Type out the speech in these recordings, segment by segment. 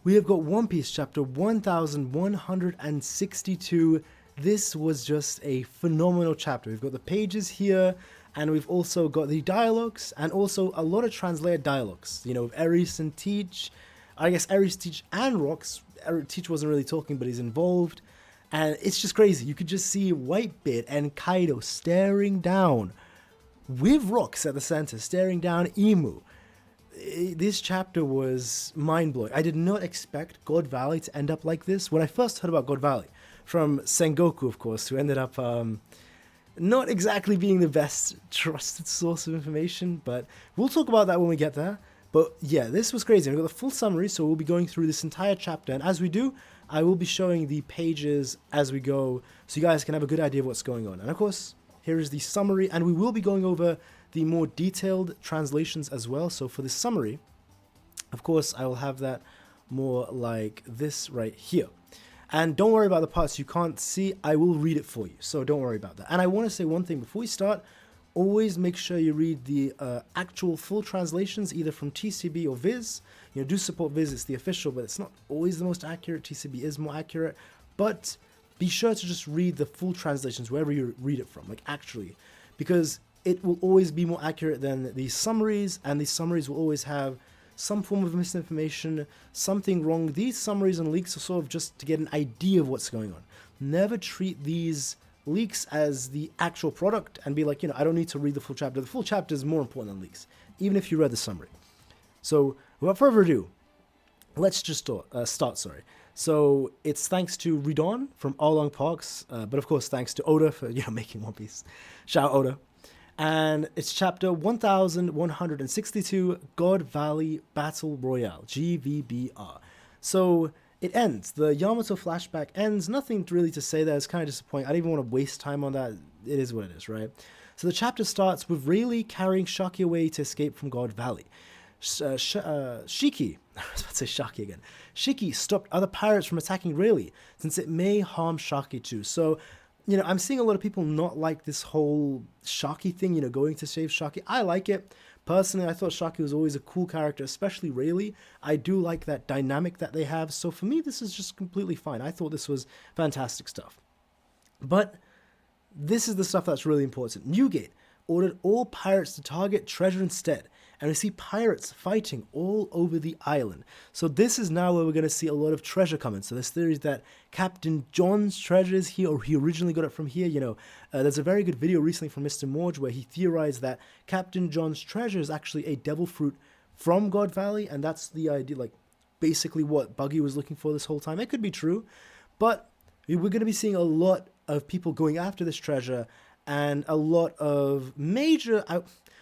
we have got One Piece Chapter 1162. This was just a phenomenal chapter. We've got the pages here, and we've also got the dialogues, and also a lot of translated dialogues. You know, with Aries and Teach. I guess Aries, Teach, and Rocks. Teach wasn't really talking, but he's involved. And it's just crazy. You could just see Whitebeard and Kaido staring down with Rocks at the center, staring down Emu. This chapter was mind-blowing. I did not expect God Valley to end up like this. When I first heard about God Valley, from Sengoku, of course, who ended up not exactly being the best trusted source of information, but we'll talk about that when we get there. But yeah, this was crazy. We've got the full summary, so we'll be going through this entire chapter, and as we do, I will be showing the pages as we go, so you guys can have a good idea of what's going on. And of course, here is the summary, and we will be going over the more detailed translations as well. So for the summary, of course, I will have that more like this right here. And don't worry about the parts you can't see. I will read it for you, so don't worry about that. And I want to say one thing before we start. Always make sure you read the actual full translations, either from TCB or Viz. You know, do support Viz, it's the official, but it's not always the most accurate. TCB is more accurate. But be sure to just read the full translations wherever you read it from, like actually. Because it will always be more accurate than the summaries, and these summaries will always have some form of misinformation, something wrong. These summaries and leaks are sort of just to get an idea of what's going on. Never treat these leaks as the actual product and be like, you know, I don't need to read the full chapter. The full chapter is more important than leaks, even if you read the summary. So without further ado, let's just start. So it's thanks to Redon from All Long Parks, but of course thanks to Oda for, you know, making One Piece. Shout out Oda. And it's chapter 1162, God Valley Battle Royale, GVBR. So it ends. The Yamato flashback ends. Nothing really to say there. It's kind of disappointing. I don't even want to waste time on that. It is what it is, right? So the chapter starts with Rayleigh carrying Shaki away to escape from God Valley. Shiki, I was about to say Shaki again. Shiki stopped other pirates from attacking Rayleigh, since it may harm Shaki too. So, you know, I'm seeing a lot of people not like this whole Shaki thing, you know, going to save Shaki. I like it. Personally, I thought Shaki was always a cool character, especially Rayleigh. I do like that dynamic that they have. So for me, this is just completely fine. I thought this was fantastic stuff. But this is the stuff that's really important. Newgate ordered all pirates to target treasure instead. And we see pirates fighting all over the island. So this is now where we're going to see a lot of treasure coming. So there's theories that Captain John's treasure is here, or he originally got it from here. You know, there's a very good video recently from Mr. Morge where he theorized that Captain John's treasure is actually a devil fruit from God Valley. And that's the idea, like basically what Buggy was looking for this whole time. It could be true, but we're going to be seeing a lot of people going after this treasure and a lot of major...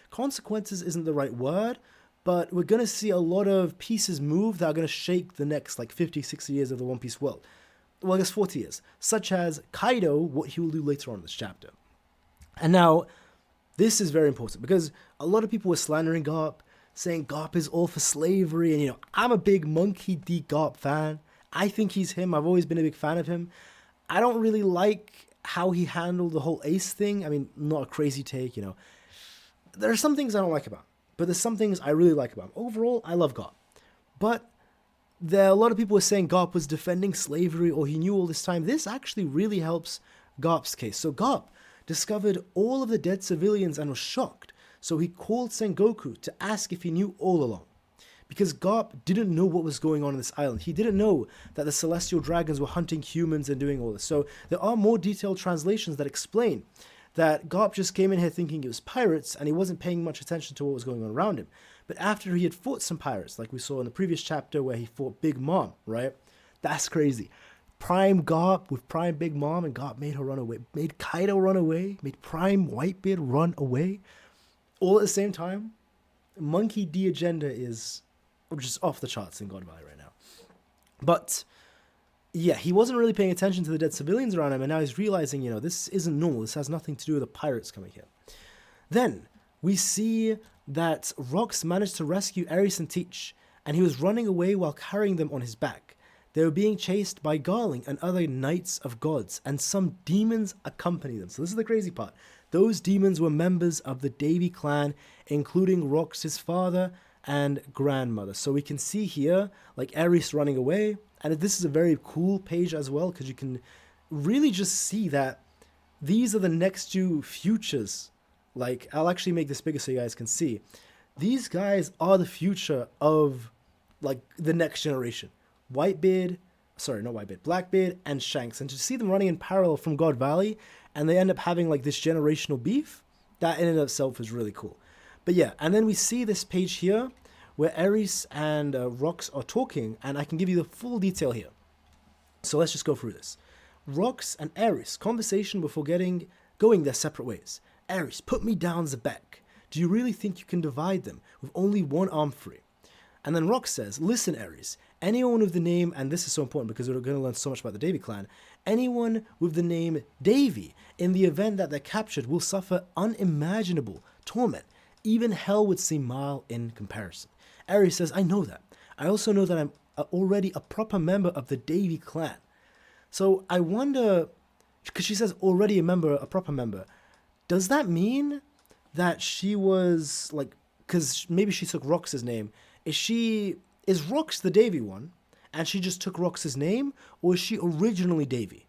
consequences isn't the right word, but we're going to see a lot of pieces move that are going to shake the next like 50, 60 years of the One Piece world. Well, I guess 40 years. Such as Kaido, what he will do later on in this chapter. And now, this is very important because a lot of people were slandering Garp, saying Garp is all for slavery. And, you know, I'm a big Monkey D. Garp fan. I think he's him. I've always been a big fan of him. I don't really like how he handled the whole Ace thing. I mean, not a crazy take, you know. There are some things I don't like about him, but there's some things I really like about him. Overall, I love Garp. But there are a lot of people were saying Garp was defending slavery or he knew all this time. This actually really helps Garp's case. So Garp discovered all of the dead civilians and was shocked. So he called Sengoku to ask if he knew all along. Because Garp didn't know what was going on this island. He didn't know that the celestial dragons were hunting humans and doing all this. So there are more detailed translations that explain that Garp just came in here thinking it was pirates and he wasn't paying much attention to what was going on around him. But after he had fought some pirates, like we saw in the previous chapter where he fought Big Mom, right? That's crazy. Prime Garp with Prime Big Mom, and Garp made her run away. Made Kaido run away. Made Prime Whitebeard run away. All at the same time. Monkey D agenda is just off the charts in God Valley right now. But yeah, he wasn't really paying attention to the dead civilians around him, and now he's realizing, you know, this isn't normal. This has nothing to do with the pirates coming here. Then we see that Rox managed to rescue Aries and Teach, and he was running away while carrying them on his back. They were being chased by Garling and other knights of gods, and some demons accompanied them. So this is the crazy part. Those demons were members of the Davy clan, including Rox's father and grandmother. So we can see here, like, Ares running away. And this is a very cool page as well, because you can really just see that these are the next two futures. Like, I'll actually make this bigger so you guys can see. These guys are the future of, like, the next generation. Whitebeard, sorry, not Whitebeard, Blackbeard and Shanks. And to see them running in parallel from God Valley, and they end up having, like, this generational beef, that in and of itself is really cool. But yeah, and then we see this page here where Ares and Rox are talking, and I can give you the full detail here. So let's just go through this. Rox and Ares, conversation before going their separate ways. Ares, put me down, Zebek. Do you really think you can divide them with only one arm free? And then Rox says, listen, Ares, anyone with the name, and this is so important because we're going to learn so much about the Davy clan, anyone with the name Davy, in the event that they're captured, will suffer unimaginable torment. Even hell would seem mild in comparison. Ares says, I know that. I also know that I'm already a proper member of the Davy clan. So I wonder, because she says already a proper member, does that mean that she was, like, because maybe she took Rox's name, is Rox the Davy one, and she just took Rox's name, or is she originally Davy?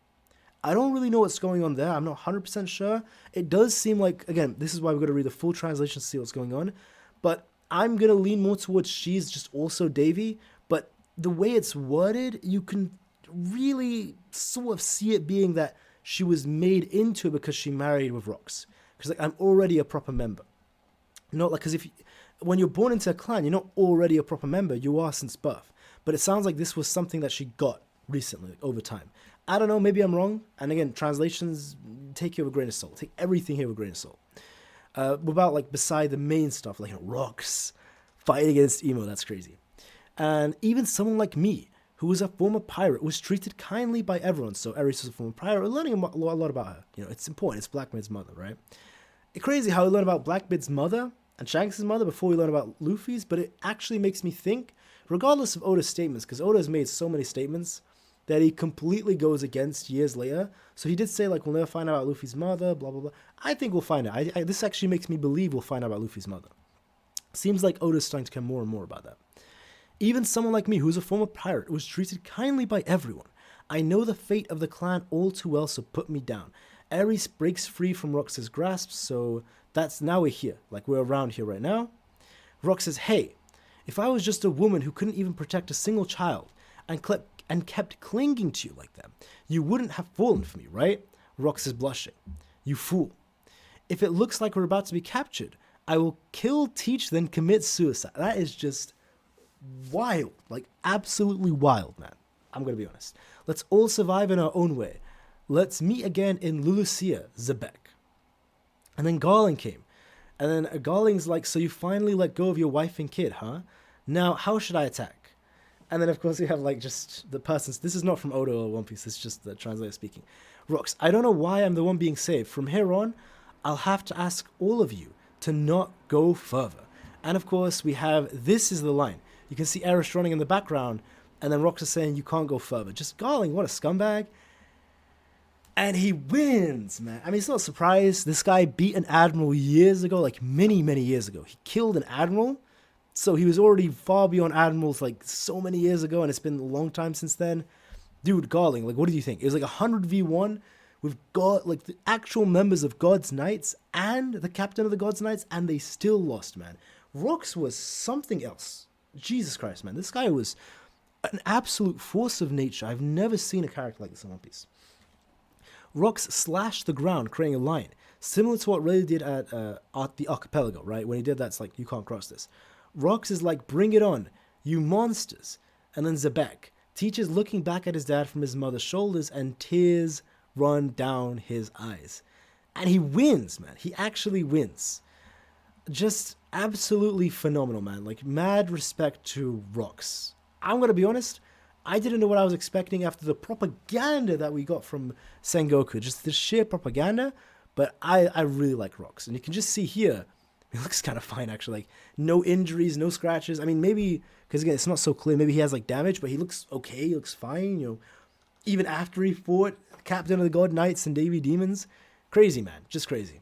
I don't really know what's going on there. I'm not 100% sure. It does seem like, again, this is why we're going to read the full translation to see what's going on, but I'm going to lean more towards she's just also Davy, but the way it's worded, you can really sort of see it being that she was made into it because she married with Rox. Because, like, I'm already a proper member. Not like, because when you're born into a clan, you're not already a proper member, you are since birth. But it sounds like this was something that she got recently, like, over time. I don't know, maybe I'm wrong. And again, translations, take it with a grain of salt. Take everything here with a grain of salt. About, like, beside the main stuff, like, Rox fighting against emo, that's crazy. And even someone like me, who was a former pirate, was treated kindly by everyone. So Ares was a former pirate. We're learning a lot about her. You know, it's important. It's Blackbeard's mother, right? It's crazy how we learn about Blackbeard's mother and Shanks' mother before we learn about Luffy's, but it actually makes me think, regardless of Oda's statements, because Oda has made so many statements that he completely goes against years later. So he did say, like, we'll never find out about Luffy's mother, blah, blah, blah. I think we'll find out. This actually makes me believe we'll find out about Luffy's mother. Seems like Oda's starting to care more and more about that. Even someone like me, who's a former pirate, was treated kindly by everyone. I know the fate of the clan all too well, so put me down. Ares breaks free from Rox's grasp, so now we're here. Like, we're around here right now. Rox says, hey, if I was just a woman who couldn't even protect a single child and kept clinging to you like that, you wouldn't have fallen for me, right? Rox is blushing. You fool. If it looks like we're about to be captured, I will kill, teach, then commit suicide. That is just wild. Like, absolutely wild, man. I'm going to be honest. Let's all survive in our own way. Let's meet again in Lulusia, Zebek. And then Garling came. And then Garling's like, so you finally let go of your wife and kid, huh? Now, how should I attack? And then, of course, we have, like, just the persons. This is not from Oda or One Piece. It's just the translator speaking. Rox, I don't know why I'm the one being saved. From here on, I'll have to ask all of you to not go further. And, of course, we have, this is the line. You can see Ares running in the background. And then Rox is saying, you can't go further. Just Garling, what a scumbag. And he wins, man. I mean, it's not a surprise. This guy beat an admiral years ago, like many, many years ago. He killed an admiral. So he was already far beyond admirals, like, so many years ago. And it's been a long time since then. Dude, Garling, like, what do you think? It was like 100v1 with God, like, the actual members of God's Knights and the captain of the God's Knights. And they still lost, man. Rox was something else. Jesus Christ, man. This guy was an absolute force of nature. I've never seen a character like this in One Piece. Rox slashed the ground, creating a line, similar to what Rayleigh did at the archipelago, right? When he did that, it's like, you can't cross this. Rox is like, bring it on, you monsters. And then Zebek, teaches looking back at his dad from his mother's shoulders, and tears run down his eyes. And he wins, man. He actually wins. Just absolutely phenomenal, man. Like, mad respect to Rox. I'm going to be honest, I didn't know what I was expecting after the propaganda that we got from Sengoku. Just the sheer propaganda. But I really like Rox. And you can just see here, he looks kind of fine, actually. Like, no injuries, no scratches. I mean, maybe, because again, it's not so clear. Maybe he has, like, damage, but he looks okay. He looks fine, you know. Even after he fought Captain of the God Knights and Davy Demons. Crazy, man. Just crazy.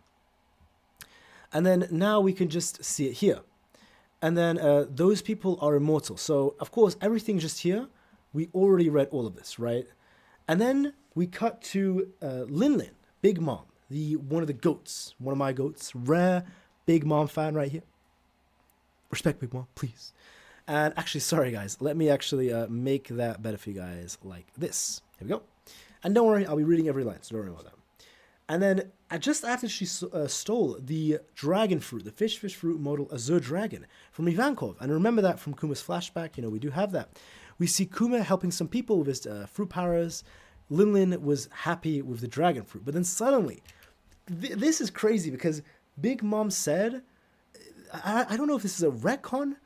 And then now we can just see it here. And then those people are immortal. So, of course, everything just here, we already read all of this, right? And then we cut to Lin Lin, Big Mom, one of the goats, one of my goats, rare Big Mom fan right here. Respect Big Mom, please. And actually, sorry guys, let me actually make that better for you guys like this. Here we go. And don't worry, I'll be reading every line, so don't worry about that. And then just after she stole the dragon fruit, the fish fruit model Azure Dragon from Ivankov, and remember that from Kuma's flashback, we do have that. We see Kuma helping some people with his fruit powers. Lin Lin was happy with the dragon fruit, but then suddenly, this is crazy because Big Mom said, I don't know if this is a retcon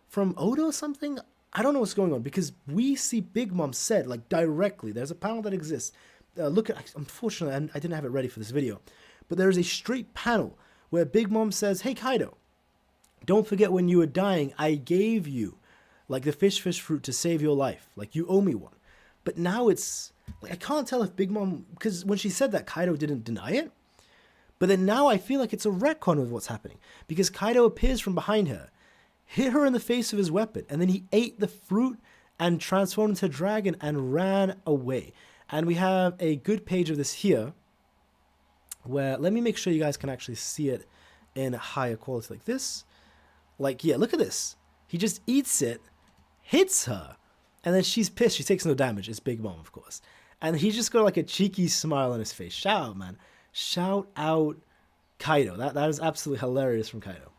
from Oda or something. I don't know what's going on because we see Big Mom said like directly. There's a panel that exists. Look at, unfortunately, I didn't have it ready for this video, but there is a straight panel where Big Mom says, "Hey Kaido, don't forget when you were dying, I gave you like the fish fruit to save your life. Like you owe me one." But now it's like I can't tell if Big Mom, because when she said that, Kaido didn't deny it. But then now I feel like it's a retcon of what's happening because Kaido appears from behind her, hit her in the face with his weapon, and then he ate the fruit and transformed into a dragon and ran away. And we have a good page of this here where, let me make sure you guys can actually see it in higher quality like this. Like, yeah, look at this. He just eats it, hits her, and then she's pissed. She takes no damage. It's Big Mom, of course. And he just got like a cheeky smile on his face. Shout out, man. Shout out Kaido. That is absolutely hilarious from Kaido.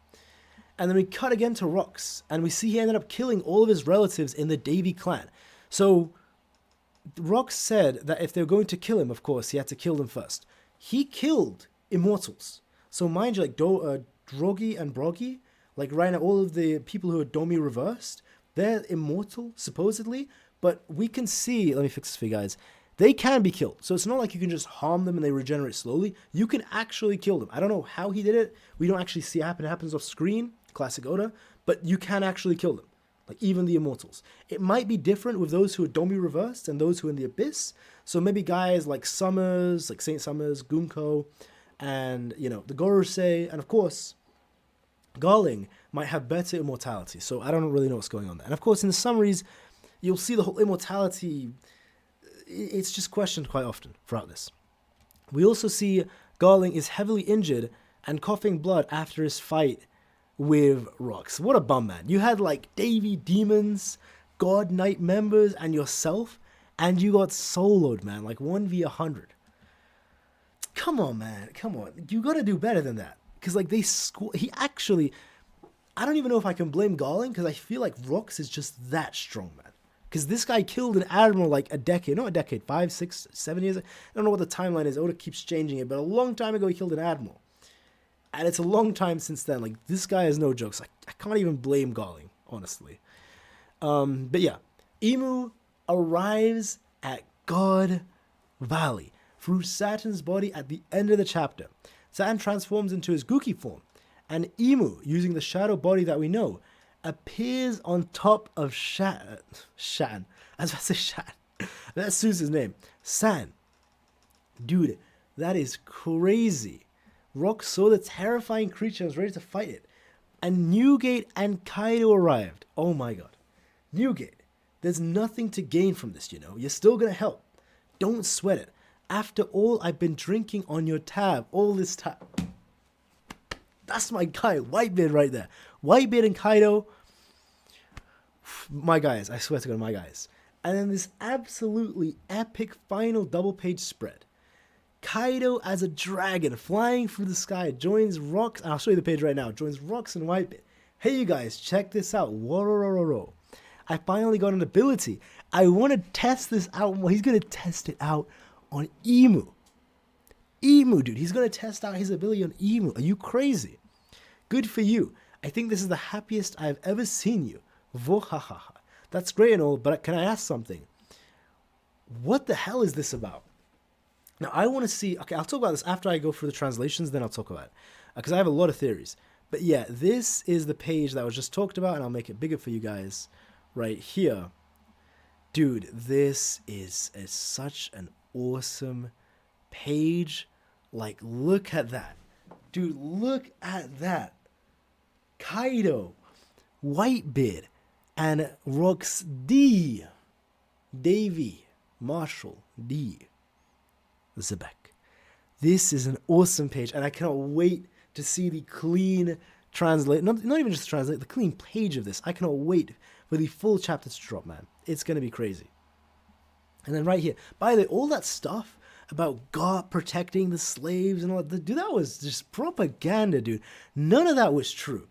And then we cut again to Rox, and we see he ended up killing all of his relatives in the Davy clan. So Rox said that if they were going to kill him, of course, he had to kill them first. He killed immortals. So mind you, like Drogi and Brogi, like right now, all of the people who are Domi reversed, they're immortal, supposedly. But we can see, let me fix this for you guys, they can be killed. So it's not like you can just harm them and they regenerate slowly. You can actually kill them. I don't know how he did it. We don't actually see it happen. It happens off screen, classic Oda. But you can actually kill them. Like even the immortals. It might be different with those who are Domi reversed and those who are in the abyss. So maybe guys like Summers, like Saint Summers, Gunko, and the Gorosei, and of course Garling might have better immortality. So I don't really know what's going on there. And of course in the summaries, you'll see the whole immortality, it's just questioned quite often throughout this. We also see Garling is heavily injured and coughing blood after his fight with Rox. What a bum, man. You had like Davy Demons, God Knight members, and yourself, and you got soloed, man, like 1v100. Come on, man. Come on. You gotta do better than that. Because like he actually, I don't even know if I can blame Garling, because I feel like Rox is just that strong, man. Because this guy killed an admiral like a decade, not a decade, 5, 6, 7 years. I don't know what the timeline is. Oda keeps changing it, but a long time ago he killed an admiral. And it's a long time since then. Like, this guy is no joke. So I can't even blame Garling, honestly. But yeah, Imu arrives at God Valley through Saturn's body at the end of the chapter. Saturn transforms into his Guki form. And Imu, using the shadow body that we know, appears on top of Shan. I was about to say Shan. That's Zeus's name. San. Dude, that is crazy. Rox saw the terrifying creature and was ready to fight it. And Newgate and Kaido arrived. Oh my god. Newgate, there's nothing to gain from this, You're still gonna help. Don't sweat it. After all, I've been drinking on your tab all this time. That's my guy, Whitebeard right there. Whitebeard and Kaido, my guys, I swear to God, my guys. And then this absolutely epic final double page spread. Kaido as a dragon flying through the sky joins Rox, and I'll show you the page right now, joins Rox and Whitebeard. Hey you guys, check this out. Worororo. I finally got an ability. I want to test this out more. He's going to test it out on Imu. Imu, dude. He's going to test out his ability on Imu. Are you crazy? Good for you. I think this is the happiest I've ever seen you. Vohahaha. That's great and all, but can I ask something? What the hell is this about? Now, I want to see... Okay, I'll talk about this after I go through the translations, then I'll talk about it. Because I have a lot of theories. But yeah, this is the page that was just talked about, and I'll make it bigger for you guys right here. Dude, this is such an awesome page. Like, look at that. Dude, look at that. Kaido Whitebeard, and Rox D. Davy, Marshall D. Zebek. This is an awesome page, and I cannot wait to see the clean translate, not even just translate, the clean page of this. I cannot wait for the full chapter to drop, man. It's going to be crazy. And then right here, by the way, all that stuff about God protecting the slaves and all that, dude, that was just propaganda, dude. None of that was true.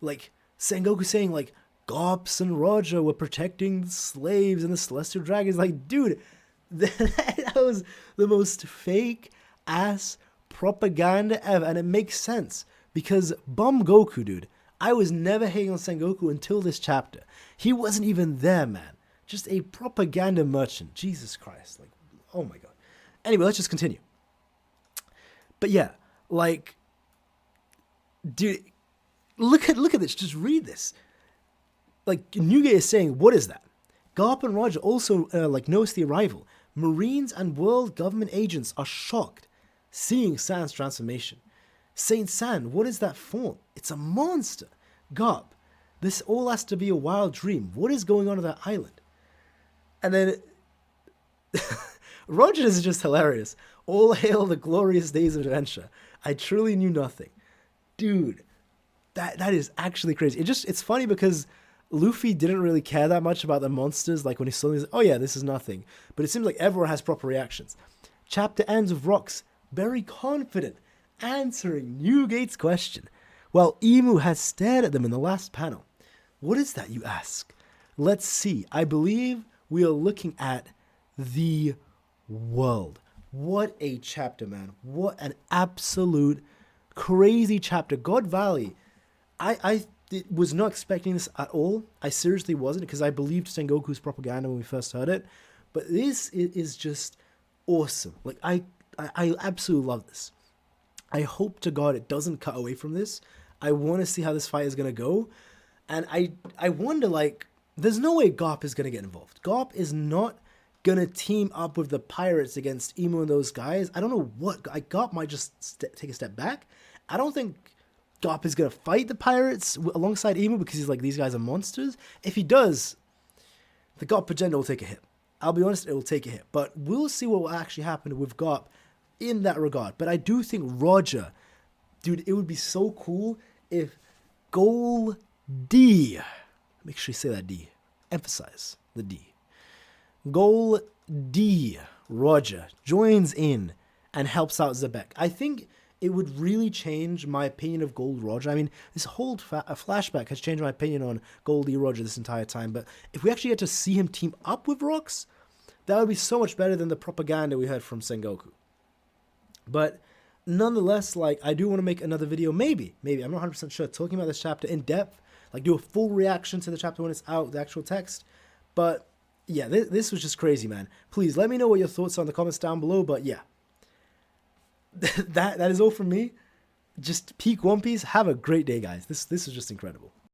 Like, Sengoku saying, like, Gops and Roger were protecting the slaves and the Celestial Dragons. Like, dude, that was the most fake-ass propaganda ever. And it makes sense, because Bum Goku, dude, I was never hating on Sengoku until this chapter. He wasn't even there, man. Just a propaganda merchant. Jesus Christ. Like, oh my God. Anyway, let's just continue. But yeah, like, dude, look at this. Just read this. Like, Nuge is saying, what is that? Garp and Roger also, notice the arrival. Marines and world government agents are shocked seeing San's transformation. Saint San, what is that form? It's a monster. Garp, this all has to be a wild dream. What is going on at that island? And then Roger is just hilarious. All hail the glorious days of adventure. I truly knew nothing. Dude, that is actually crazy. It's funny because Luffy didn't really care that much about the monsters. Like when he saw them, he's like, oh yeah, this is nothing. But it seems like everyone has proper reactions. Chapter ends with Rox very confident, answering Newgate's question, while Emu has stared at them in the last panel. What is that, you ask? Let's see. I believe we are looking at the world. What a chapter, man. What an absolute crazy chapter. God Valley. I was not expecting this at all. I seriously wasn't, because I believed Sengoku's propaganda when we first heard it. But this is just awesome. Like, I absolutely love this. I hope to God it doesn't cut away from this. I want to see how this fight is going to go. And I wonder, like, there's no way Garp is going to get involved. Garp is not going to team up with the pirates against Emu and those guys. I don't know what. Garp might just take a step back. I don't think Garp is going to fight the pirates alongside Emu, because he's like, these guys are monsters. If he does, the Garp agenda will take a hit. I'll be honest, it will take a hit. But we'll see what will actually happen with Garp in that regard. But I do think Roger, dude, it would be so cool if Goal D, make sure you say that D, emphasize the D, Goal D, Roger, joins in and helps out Zebek. I think it would really change my opinion of Gold Roger. I mean, this whole flashback has changed my opinion on Gold D Roger this entire time. But if we actually get to see him team up with Rox, that would be so much better than the propaganda we heard from Sengoku. But nonetheless, like, I do want to make another video, maybe, I'm not 100% sure, talking about this chapter in depth, like do a full reaction to the chapter when it's out, the actual text. But yeah, this was just crazy, man. Please let me know what your thoughts are in the comments down below. But yeah, that is all from me. Just peak One Piece. Have a great day, guys. This is just incredible.